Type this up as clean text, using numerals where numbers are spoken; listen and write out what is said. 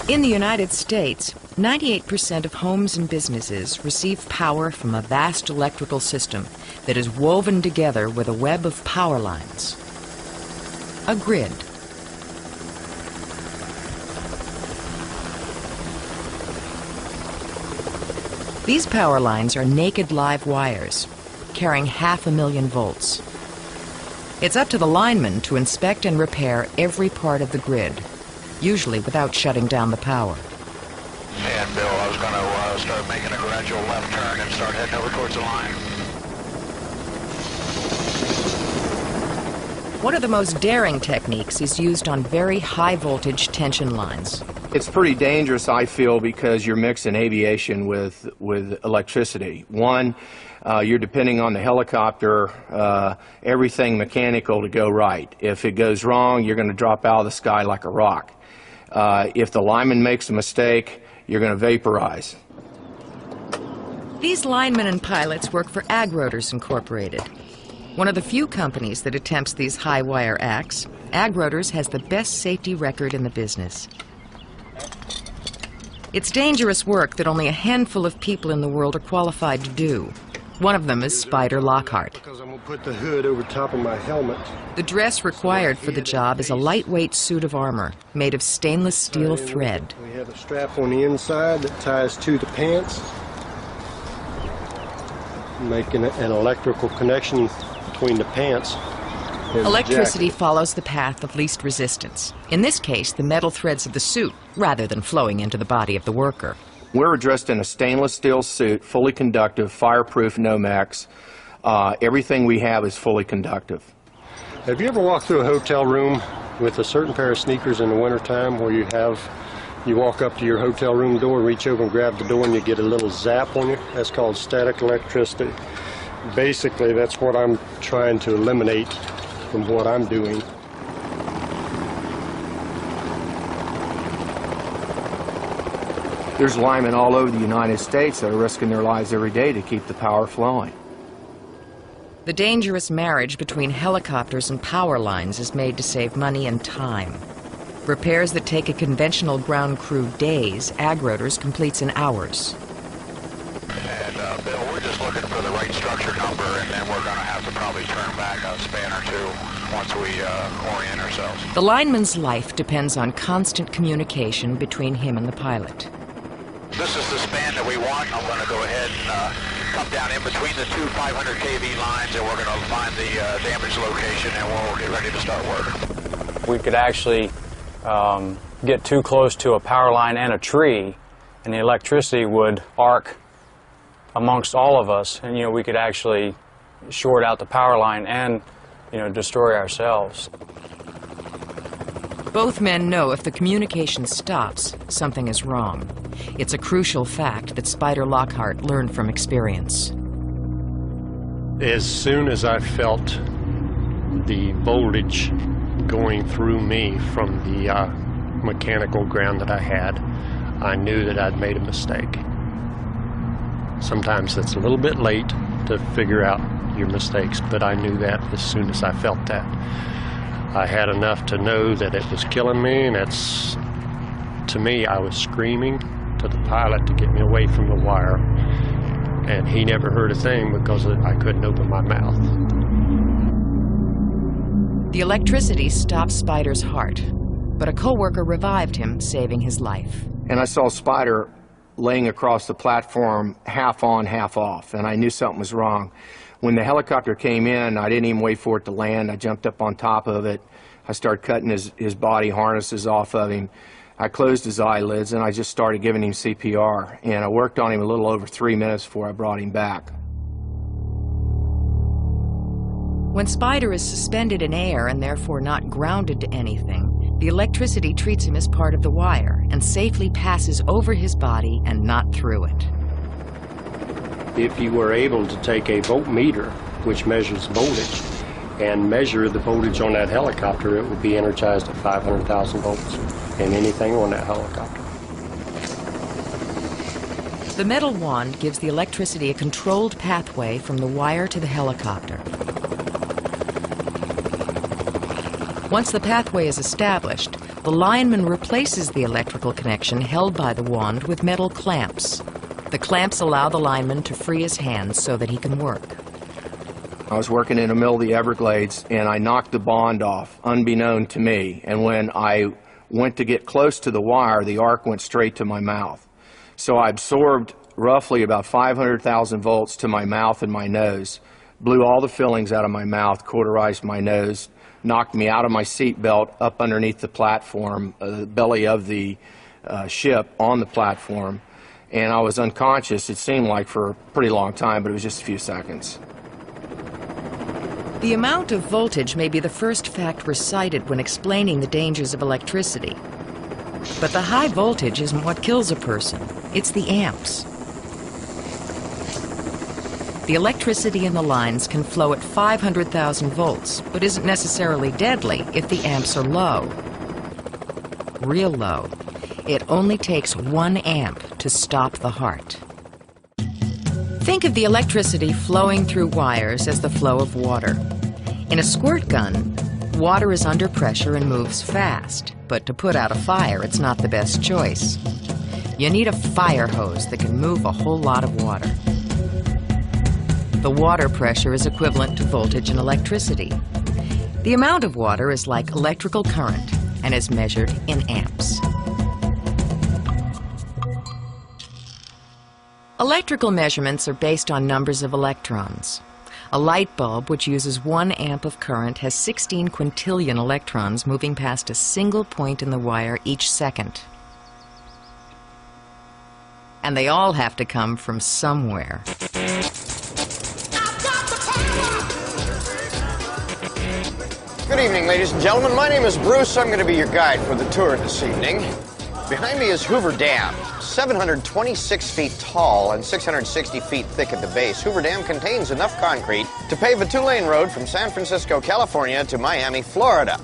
In the United States, 98% of homes and businesses receive power from a vast electrical system that is woven together with a web of power lines. A grid. These power lines are naked live wires, carrying 500,000 volts. It's up to the lineman to inspect and repair every part of the grid, usually without shutting down the power. And Bill, I was going to start making a gradual left turn and start heading over towards the line. One of the most daring techniques is used on very high voltage tension lines. It's pretty dangerous, I feel, because you're mixing aviation with electricity. One, you're depending on the helicopter, everything mechanical to go right. If it goes wrong, you're going to drop out of the sky like a rock. If the lineman makes a mistake, you're going to vaporize. These linemen and pilots work for AgRotors Incorporated. One of the few companies that attempts these high-wire acts, AgRotors has the best safety record in the business. It's dangerous work that only a handful of people in the world are qualified to do. One of them is Spider Lockhart. Because I'm going to put the hood over top of my helmet. The dress required for the job is a lightweight suit of armor made of stainless steel thread. We have a strap on the inside that ties to the pants, making an electrical connection between the pants and Electricity the jacket. follows the path of least resistance. In this case, the metal threads of the suit, rather than flowing into the body of the worker. We're dressed in a stainless steel suit, fully conductive, fireproof, Nomex. Everything we have is fully conductive. Have you ever walked through a hotel room with a certain pair of sneakers in the wintertime where you walk up to your hotel room door, reach over and grab the door, and you get a little zap on you? That's called static electricity. Basically, that's what I'm trying to eliminate from what I'm doing. There's linemen all over the United States that are risking their lives every day to keep the power flowing. The dangerous marriage between helicopters and power lines is made to save money and time. Repairs that take a conventional ground crew days, AgRotors completes in hours. And Bill, we're just looking for the right structure number, and then we're going to have to probably turn back a span or two once we orient ourselves. The lineman's life depends on constant communication between him and the pilot. This is the span that we want. I'm going to go ahead and come down in between the two 500 kV lines, and we're going to find the damage location, and we'll get ready to start work. We could actually get too close to a power line and a tree, and the electricity would arc amongst all of us, and we could actually short out the power line and destroy ourselves. Both men know if the communication stops, something is wrong. It's a crucial fact that Spider Lockhart learned from experience. As soon as I felt the voltage going through me from the mechanical ground that I had, I knew that I'd made a mistake. Sometimes it's a little bit late to figure out your mistakes, but I knew that as soon as I felt that. I had enough to know that it was killing me, and to me, I was screaming to the pilot to get me away from the wire, and he never heard a thing because I couldn't open my mouth. The electricity stopped Spider's heart, but a coworker revived him, saving his life. And I saw Spider laying across the platform, half on, half off, and I knew something was wrong. When the helicopter came in, I didn't even wait for it to land. I jumped up on top of it. I started cutting his body harnesses off of him. I closed his eyelids, and I just started giving him CPR. And I worked on him a little over 3 minutes before I brought him back. When Spider is suspended in air and therefore not grounded to anything, the electricity treats him as part of the wire and safely passes over his body and not through it. If you were able to take a voltmeter, which measures voltage, and measure the voltage on that helicopter, it would be energized at 500,000 volts in anything on that helicopter. The metal wand gives the electricity a controlled pathway from the wire to the helicopter. Once the pathway is established, the lineman replaces the electrical connection held by the wand with metal clamps. The clamps allow the lineman to free his hands so that he can work. I was working in the middle of the Everglades, and I knocked the bond off, unbeknown to me. And when I went to get close to the wire, the arc went straight to my mouth. So I absorbed roughly about 500,000 volts to my mouth and my nose, blew all the fillings out of my mouth, cauterized my nose, knocked me out of my seat belt up underneath the platform, the belly of the ship on the platform, and I was unconscious, it seemed like, for a pretty long time, but it was just a few seconds. The amount of voltage may be the first fact recited when explaining the dangers of electricity. But the high voltage isn't what kills a person, it's the amps. The electricity in the lines can flow at 500,000 volts, but isn't necessarily deadly if the amps are low. Real low. It only takes 1 amp to stop the heart. Think of the electricity flowing through wires as the flow of water. In a squirt gun, water is under pressure and moves fast, but to put out a fire, it's not the best choice. You need a fire hose that can move a whole lot of water. The water pressure is equivalent to voltage in electricity. The amount of water is like electrical current and is measured in amps. Electrical measurements are based on numbers of electrons. A light bulb, which uses 1 amp of current, has 16 quintillion electrons moving past a single point in the wire each second. And they all have to come from somewhere. Good evening, ladies and gentlemen. My name is Bruce. I'm going to be your guide for the tour this evening. Behind me is Hoover Dam, 726 feet tall and 660 feet thick at the base. Hoover Dam contains enough concrete to pave a 2-lane road from San Francisco, California to Miami, Florida.